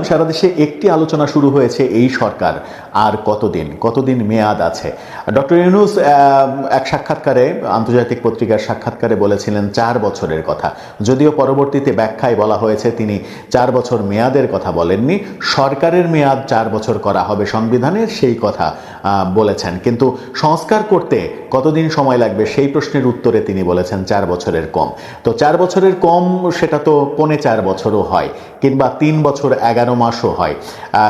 সারা দেশে একটি আলোচনা শুরু হয়েছে, এই সরকার আর কতদিন মেয়াদ আছে। ডক্টর ইউনূস এক সাক্ষাৎকারে, আন্তর্জাতিক পত্রিকার সাক্ষাৎকারে বলেছিলেন 4 বছরের কথা, যদিও পরবর্তীতে ব্যাখ্যায় বলা হয়েছে তিনি 4 বছর মেয়াদের কথা বলেননি, সরকারের মেয়াদ 4 বছর করা হবে সংবিধানের, সেই কথা বলেছেন। কিন্তু সংস্কার করতে কতদিন সময় লাগবে সেই প্রশ্নের উত্তরে তিনি বলেছেন 4 বছরের কম। তো 4 বছরের কম সেটা তো 4.25 বছরও হয়, কিংবা 3 বছর 11 মাসও হয়,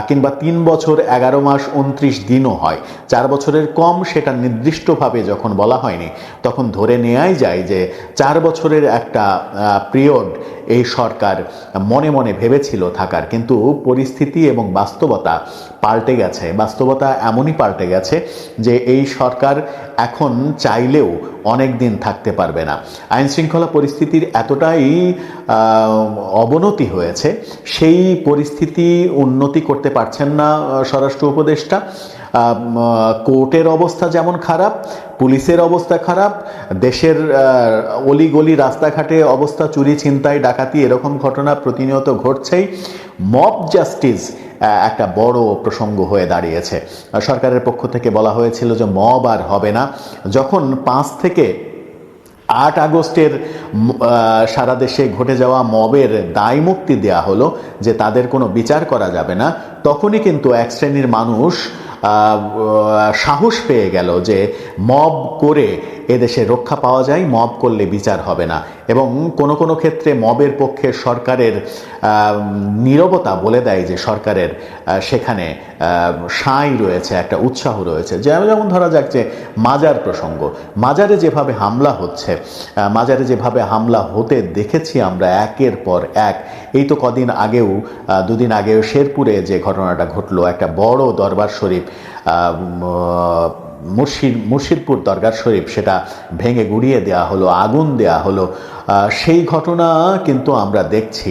কিংবা 3 বছর 11 মাস 29 দিনও হয়। 4 বছরের কম সেটা নির্দিষ্টভাবে যখন বলা হয়নি, তখন ধরে নেওয়াই যায় যে 4 বছরের একটা পিরিয়ড এই সরকার মনে মনে ভেবেছিল থাকার। কিন্তু পরিস্থিতি এবং বাস্তবতা পাল্টে গেছে। বাস্তবতা এমনই পাল্টে গেছে যে এই সরকার এখন চাইলেও অনেক দিন থাকতে পারবে না। আইন শৃঙ্খলা পরিস্থিতির এতটাই অবনতি হয়েছে, সেই পরিস্থিতি উন্নতি করতে পারছেন না স্বরাষ্ট্র উপদেষ্টা। কোর্টের অবস্থা যেমন খারাপ, পুলিশের অবস্থা খারাপ, দেশের অলিগলি রাস্তাঘাটে অবস্থা, চুরি ছিনতাই ডাকাতি এরকম ঘটনা প্রতিনিয়ত ঘটছেই। মব জাস্টিস একটা বড় প্রসঙ্গ হয়ে দাঁড়িয়েছে। সরকারের পক্ষ থেকে বলা হয়েছিল যে মব আর হবে না। যখন 5 থেকে 8 আগস্টের সারা দেশে ঘটে যাওয়া মবের দায় মুক্তি দেওয়া হলো, যে তাদের কোনো বিচার করা যাবে না, তখনই কিন্তু এক শ্রেণীর মানুষ সাহস পেয়ে গেল যে মব করে এদেশে রক্ষা পাওয়া যায়, মব করলে বিচার হবে না। এবং কোনো ক্ষেত্রে মবের পক্ষে সরকারের নীরবতা বলে দেয় যে সরকারের সেখানে সাঁই রয়েছে, একটা উৎসাহ রয়েছে। যেমন ধরা যাক যে মাজার প্রসঙ্গ, মাজারে যেভাবে হামলা হচ্ছে, মাজারে যেভাবে হামলা হতে দেখেছি আমরা একের পর এক। এই তো কদিন আগেও, 2 দিন আগেও শেরপুরে যে ঘটনাটা ঘটলো, একটা বড় দরবার শরীফ, মুর্শিদপুর দরগার শরীফ, সেটা ভেঙে গুড়িয়ে দেওয়া হলো, আগুন দেওয়া হলো। সেই ঘটনা কিন্তু আমরা দেখছি।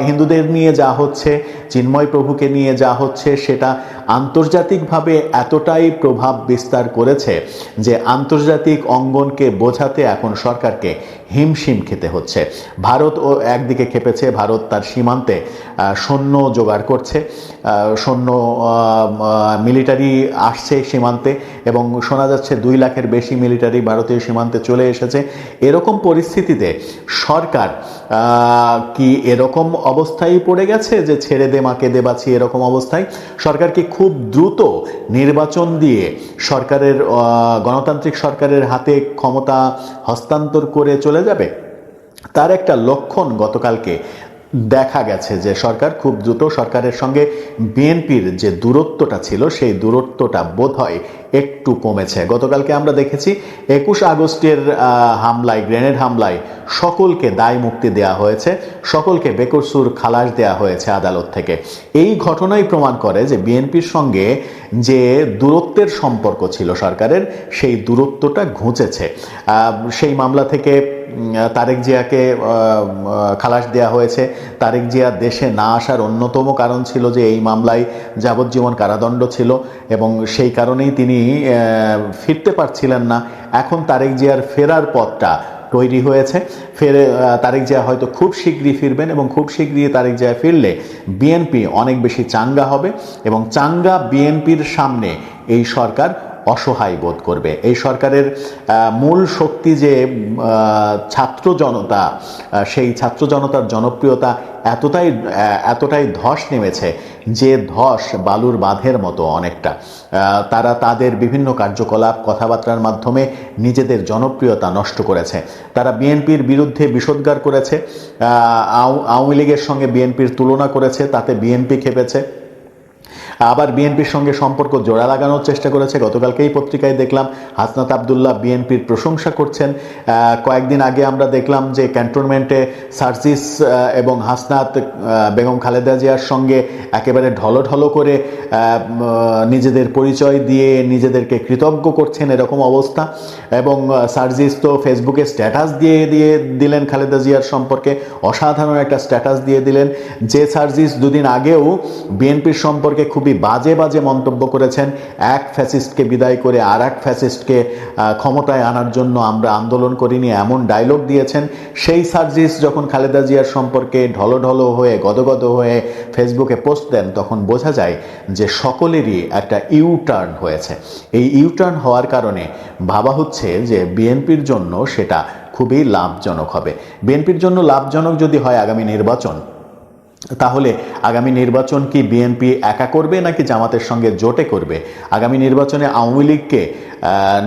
হিন্দুদের নিয়ে যা হচ্ছে, চিন্ময় প্রভুকে নিয়ে যা হচ্ছে, সেটা আন্তর্জাতিকভাবে এতটাই প্রভাব বিস্তার করেছে যে আন্তর্জাতিক অঙ্গনকে বোঝাতে এখন সরকারকে হিমশিম খেতে হচ্ছে। ভারত একদিকে খেপেছে, ভারত তার সীমান্তে সৈন্য জোগাড় করছে, সৈন্য মিলিটারি আসছে সীমান্তে, এবং শোনা যাচ্ছে 2 লাখের বেশি মিলিটারি ভারতীয় সীমান্তে চলে এসেছে। এরকম পরিস্থিতিতে সরকার কি এরকম অবস্থায় পড়ে গেছে যে ছেড়ে দে মাকে দে বাঁচি, এরকম অবস্থায়? সরকার কি খুব দ্রুত নির্বাচন দিয়ে সরকারের, গণতান্ত্রিক সরকারের হাতে ক্ষমতা হস্তান্তর করে চলে যাবে? তার একটা লক্ষণ গতকালকে দেখা গেছে যে সরকার খুব দ্রুত, সরকারের সঙ্গে বিএনপির যে দূরত্বটা ছিল সেই দূরত্বটা বোধহয় একটু কমেছে। গতকালকে আমরা দেখেছি 21 আগস্টের হামলায়, গ্রেনেড হামলায় সকলকে দায় মুক্তি দেওয়া হয়েছে, সকলকে বেকসুর খালাস দেওয়া হয়েছে আদালত থেকে। এই ঘটনাই প্রমাণ করে যে বিএনপির সঙ্গে যে দূরত্বের সম্পর্ক ছিল সরকারের, সেই দূরত্বটা ঘুচেছে। সেই মামলা থেকে তারেক জিয়াকে খালাস দেওয়া হয়েছে। তারেক জিয়া দেশে না আসার অন্যতম কারণ ছিল যে এই মামলায় যাবজ্জীবন কারাদণ্ড ছিল, এবং সেই কারণেই তিনি ফিরতে পারছিলেন না। এখন তারেক জিয়ার ফেরার পথটা তৈরি হয়েছে। তারেক জিয়া হয়তো খুব শীঘ্রই ফিরবেন, এবং খুব শীঘ্রই তারেক জিয়া ফিরলে বিএনপি অনেক বেশি চাঙ্গা হবে, এবং চাঙ্গা বিএনপির সামনে এই সরকার অসহায় বোধ করবে। এই সরকারের মূল শক্তি যে ছাত্র জনতা, সেই ছাত্র জনতার জনপ্রিয়তা এতটাই ধস নেমেছে যে ধস বালুর বাঁধের মতো অনেকটা। তারা তাদের বিভিন্ন কার্যকলাপ, কথাবার্তার মাধ্যমে নিজেদের জনপ্রিয়তা নষ্ট করেছে। তারা বিএনপির বিরুদ্ধে বিষোদ্গার করেছে, আওয়ামী লীগের সঙ্গে বিএনপির তুলনা করেছে, তাতে বিএনপি খেপেছে। আবার বিএনপির সঙ্গে সম্পর্ক জোড়া লাগানোর চেষ্টা করেছে। গতকালকে এই পত্রিকায় দেখলাম হাসনাত আবদুল্লাহ বিএনপির প্রশংসা করছেন। কয়েকদিন আগে আমরা দেখলাম যে ক্যান্টনমেন্টে সার্জিস এবং হাসনাত বেগম খালেদা জিয়ার সঙ্গে একেবারে ঢলো করে নিজেদের পরিচয় দিয়ে নিজেদেরকে কৃতজ্ঞ করছেন, এরকম অবস্থা। এবং সার্জিস তো ফেসবুকে স্ট্যাটাস দিয়ে দিলেন খালেদা জিয়ার সম্পর্কে, অসাধারণ একটা স্ট্যাটাস দিয়ে দিলেন। যে সার্জিস 2 দিন আগেও বিএনপির সম্পর্কে খুবই খুবই বাজে বাজে মন্তব্য করেছেন। এক ফ্যাসিস্টকে বিদায় করে আর এক ফ্যাসিস্টকে ক্ষমতায় আনার জন্য আমরা আন্দোলন করিনি, এমন ডায়লগ দিয়েছেন। সেই সার্জিস যখন খালেদা জিয়ার সম্পর্কে ঢলো হয়ে গদগদ হয়ে ফেসবুকে পোস্ট দেন, তখন বোঝা যায় যে সকলেরই একটা ইউটার্ন হয়েছে। এই ইউটার্ন হওয়ার কারণে ভাবা হচ্ছে যে বিএনপির জন্য সেটা খুবই লাভজনক হবে। বিএনপির জন্য লাভজনক যদি হয় আগামী নির্বাচন, তাহলে আগামী নির্বাচন কি বিএনপি একা করবে নাকি জামাতের সঙ্গে জোটে করবে? আগামী নির্বাচনে আওয়ামী লীগকে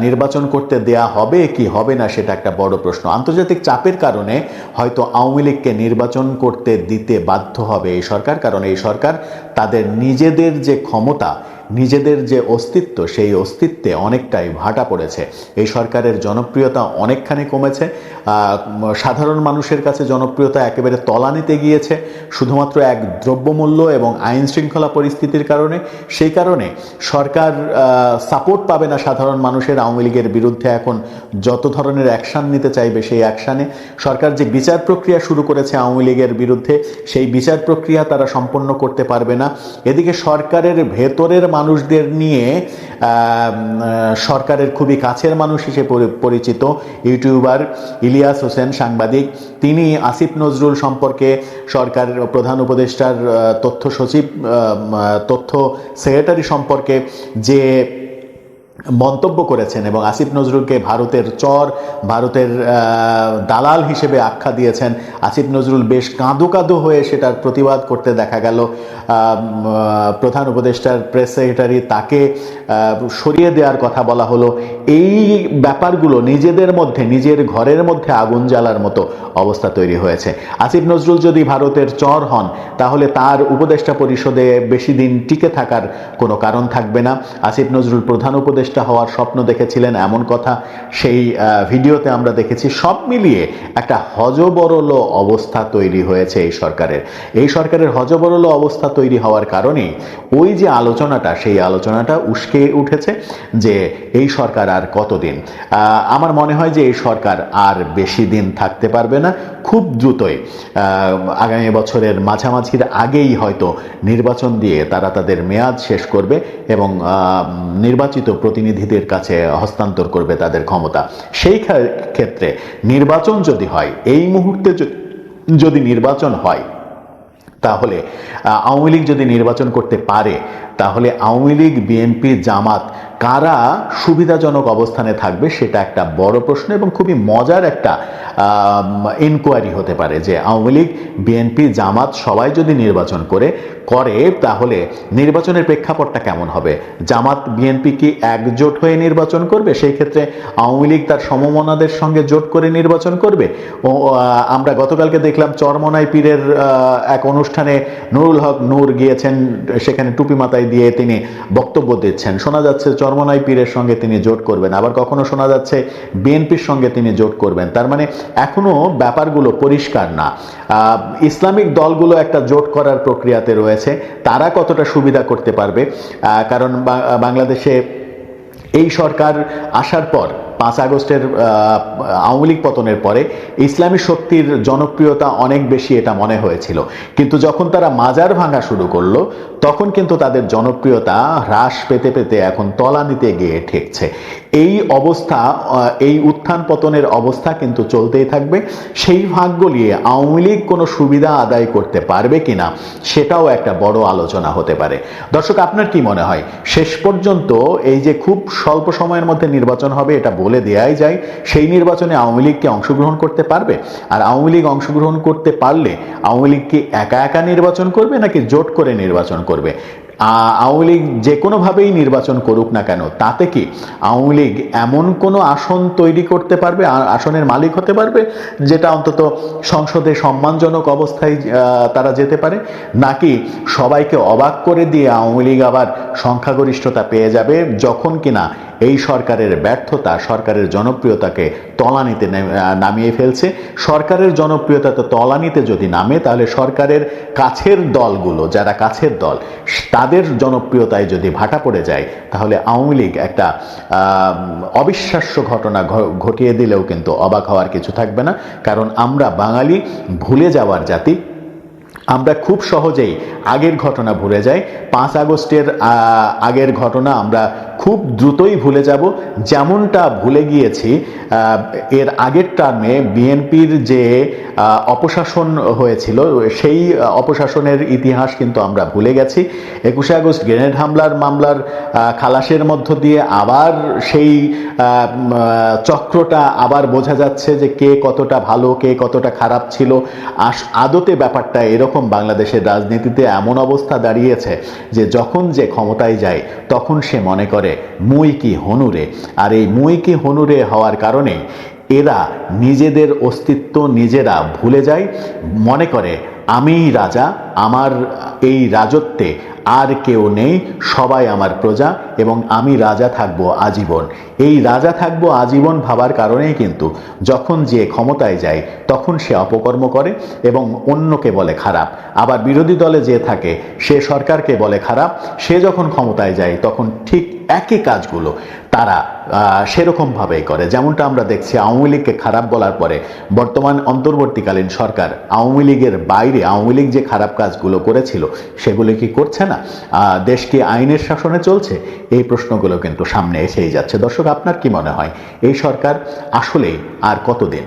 নির্বাচন করতে দেয়া হবে কি হবে না, সেটা একটা বড় প্রশ্ন। আন্তর্জাতিক চাপের কারণে হয়তো আওয়ামী লীগকে নির্বাচন করতে দিতে বাধ্য হবে এই সরকার, কারণ এই সরকার তাদের নিজেদের যে ক্ষমতা, নিজেদের যে অস্তিত্ব, সেই অস্তিত্বে অনেকটাই ভাটা পড়েছে। এই সরকারের জনপ্রিয়তা অনেকখানি কমেছে। সাধারণ মানুষের কাছে জনপ্রিয়তা একেবারে তলানিতে গিয়েছে, শুধুমাত্র এক দ্রব্যমূল্য এবং আইন শৃঙ্খলা পরিস্থিতির কারণে। সেই কারণে সরকার সাপোর্ট পাবে না সাধারণ মানুষের আওয়ামী লীগের বিরুদ্ধে। এখন যত ধরনের অ্যাকশান নিতে চাইবে, সেই অ্যাকশানে সরকার যে বিচার প্রক্রিয়া শুরু করেছে আওয়ামী লীগের বিরুদ্ধে, সেই বিচার প্রক্রিয়া তারা সম্পন্ন করতে পারবে না। এদিকে সরকারের ভেতরের মানুষদের নিয়ে সরকারের খুবই কাছের মানুষ হিসেবে পরিচিত ইউটিউবার ইলিয়াস হোসেন, সাংবাদিক, তিনি আসিফ নজরুল সম্পর্কে সরকারের প্রধান উপদেষ্টার তথ্য সচিব, তথ্য সেক্রেটারি সম্পর্কে যে মন্তব্য করেছেন এবং আসিফ নজরুলকে ভারতের চর, ভারতের দালাল হিসেবে আখ্যা দিয়েছেন। আসিফ নজরুল বেশ কাঁদো কাঁদো হয়ে সেটার প্রতিবাদ করতে দেখা গেল। প্রধান উপদেষ্টার প্রেস সেক্রেটারি, তাকে সরিয়ে দেওয়ার কথা বলা হলো। এই ব্যাপারগুলো নিজেদের মধ্যে, নিজের ঘরের মধ্যে আগুন জ্বালার মতো অবস্থা তৈরি হয়েছে। আসিফ নজরুল যদি ভারতের চর হন, তাহলে তার উপদেষ্টা পরিষদে বেশি দিন টিকে থাকার কোনো কারণ থাকবে না। আসিফ নজরুল প্রধান উপদেষ্টা হওয়ার স্বপ্ন দেখেছিলেন, এমন কথা সেই ভিডিওতে আমরা দেখেছি। সব মিলিয়ে একটা হযবরল অবস্থা তৈরি হয়েছে এই সরকারের। এই সরকারের হযবরল অবস্থা তৈরি হওয়ার কারণে ওই যে আলোচনাটা, সেই আলোচনাটা উস্কে উঠেছে যে এই সরকার আর কতদিন। আমার মনে হয় যে এই সরকার আর বেশি দিন থাকতে পারবে না। খুব দ্রুতই আগামী বছরের মাঝামাঝির আগেই হয়তো নির্বাচন দিয়ে তারা তাদের মেয়াদ শেষ করবে এবং নির্বাচিত প্রতিনিধিদের কাছে হস্তান্তর করবে তাদের ক্ষমতা। সেই ক্ষেত্রে নির্বাচন যদি হয়, এই মুহূর্তে যদি নির্বাচন হয়, তাহলে আওয়ামী লীগ যদি নির্বাচন করতে পারে, তাহলে আওয়ামী লীগ, বিএনপি, জামাত কারা সুবিধাজনক অবস্থানে থাকবে, সেটা একটা বড় প্রশ্ন এবং খুবই মজার একটা ইনকোয়ারি হতে পারে যে আওয়ামী লীগ, বিএনপি, জামাত সবাই যদি নির্বাচন করে তাহলে নির্বাচনের প্রেক্ষাপটটা কেমন হবে? জামাত বিএনপি কি একজোট হয়ে নির্বাচন করবে? সেই ক্ষেত্রে আওয়ামী লীগ তার সমমনাদের সঙ্গে জোট করে নির্বাচন করবে। ও আমরা গতকালকে দেখলাম চরমনাই পীরের এক অনুষ্ঠানে নুরুল হক নূর গিয়েছেন, সেখানে টুপি মাথায় দিয়ে তিনি বক্তব্য দিচ্ছেন। শোনা যাচ্ছে চরমনাই পীরের সঙ্গে তিনি জোট করবেন, আবার কখনো শোনা যাচ্ছে বিএনপির সঙ্গে তিনি জোট করবেন। তার মানে এখনো ব্যাপারগুলো পরিষ্কার না। ইসলামিক দলগুলো একটা জোট করার প্রক্রিয়াতে রয়েছে, তারা কতটা সুবিধা করতে পারবে? কারণ বাংলাদেশে এই সরকার আসার পর 5 আগস্টের আওয়ামী লীগ পতনের পরে ইসলামী শক্তির জনপ্রিয়তা অনেক বেশি, এটা মনে হয়েছিল। কিন্তু যখন তারা মাজার ভাঙা শুরু করলো, তখন কিন্তু তাদের জনপ্রিয়তা হ্রাস পেতে পেতে এখন তলানিতে গিয়ে ঠেকছে। এই অবস্থা, এই উত্থান পতনের অবস্থা কিন্তু চলতেই থাকবে। সেই ভাগ গলিয়ে আওয়ামী লীগ কোনো সুবিধা আদায় করতে পারবে কিনা, সেটাও একটা বড় আলোচনা হতে পারে। দর্শক, আপনার কি মনে হয় শেষ পর্যন্ত এই যে খুব স্বল্প সময়ের মধ্যে নির্বাচন হবে, এটা বলে দেয়াই যায়, সেই নির্বাচনে আওয়ামী লীগ কি অংশগ্রহণ করতে পারবে? আর আওয়ামী লীগ অংশগ্রহণ করতে পারলে আওয়ামী লীগ কি একা একা নির্বাচন করবে নাকি জোট করে নির্বাচন করবে? আওয়ামী লীগ যে কোনোভাবেই নির্বাচন করুক না কেন, তাতে কি আওয়ামী লীগ এমন কোনো আসন তৈরি করতে পারবে, আসনের মালিক হতে পারবে, যেটা অন্তত সংসদে সম্মানজনক অবস্থায় তারা যেতে পারে? নাকি সবাইকে অবাক করে দিয়ে আওয়ামী লীগ আবার সংখ্যাগরিষ্ঠতা পেয়ে যাবে, যখন কিনা এই সরকারের ব্যর্থতা সরকারের জনপ্রিয়তাকে তলানিতে নামিয়ে ফেলছে? সরকারের জনপ্রিয়তা তো তলানিতে যদি নামে, তাহলে সরকারের কাছের দলগুলো, যারা কাছের দল, তাদের জনপ্রিয়তায় যদি ভাটা পড়ে যায়, তাহলে আওয়ামী লীগ একটা অবিশ্বাস্য ঘটনা ঘটিয়ে দিলেও কিন্তু অবাক হওয়ার কিছু থাকবে না। কারণ আমরা বাঙালি ভুলে যাওয়ার জাতি। আমরা খুব সহজেই আগের ঘটনা ভুলে যাই। 5 আগস্টের আগের ঘটনা আমরা খুব দ্রুতই ভুলে যাব, যেমনটা ভুলে গিয়েছি এর আগের টার্মে বিএনপির যে অপশাসন হয়েছিল, সেই অপশাসনের ইতিহাস কিন্তু আমরা ভুলে গেছি। 21 আগস্ট গ্রেনেড হামলার মামলার খালাসের মধ্য দিয়ে আবার সেই চক্রটা আবার বোঝা যাচ্ছে যে কে কতটা ভালো, কে কতটা খারাপ ছিল। আদতে ব্যাপারটা এরকম, বাংলাদেশের রাজনীতিতে এমন অবস্থা দাঁড়িয়েছে যে যখন যে ক্ষমতায় যায় তখন সে মনে করে মুই কি হনুরে। আর এই মুই কি হনুরে হওয়ার কারণে এরা নিজেদের অস্তিত্ব নিজেরা ভুলে যায়, মনে করে আমিই রাজা, আমার এই রাজত্বে আর কেউ নেই, সবাই আমার প্রজা এবং আমি রাজা থাকবো আজীবন। এই রাজা থাকবো আজীবন ভাবার কারণেই কিন্তু যখন যে ক্ষমতায় যায় তখন সে অপকর্ম করে এবং অন্যকে বলে খারাপ। আবার বিরোধী দলে যে থাকে সে সরকারকে বলে খারাপ, সে যখন ক্ষমতায় যায় তখন ঠিক একই কাজগুলো তারা সেরকমভাবেই করে। যেমনটা আমরা দেখছি আওয়ামী লীগকে খারাপ বলার পরে বর্তমান অন্তর্বর্তীকালীন সরকার আওয়ামী লীগের বাইরে আওয়ামী লীগ যে খারাপ কাজগুলো করেছিল সেগুলো কি করছে না? দেশ কি আইনের শাসনে চলছে? এই প্রশ্নগুলো কিন্তু সামনে এসেই যাচ্ছে। দর্শক, আপনার কি মনে হয় এই সরকার আসলেই আর কতদিন